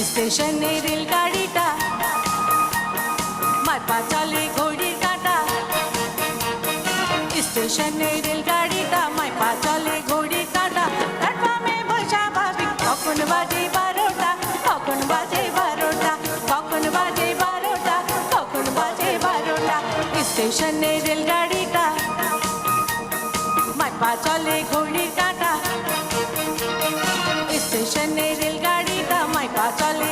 স্টেশনে রেলগাড়িটা মারপা চলে ঘড়ির কাঁটা। স্টেশনে রেলগাড়িটা মারপা চলে ঘড়ির কাঁটা। প্ল্যাটফর্মে বসা ভাবি কখন বাজে 12টা, কখন বাজে 12টা, কখন বাজে 12টা, কখন বাজে 12টা। স্টেশনে রেলগাড়িটা মারপা চলে ঘড়ির কাঁটা। স্টেশনে রেলগাড়িটা মারপা চলে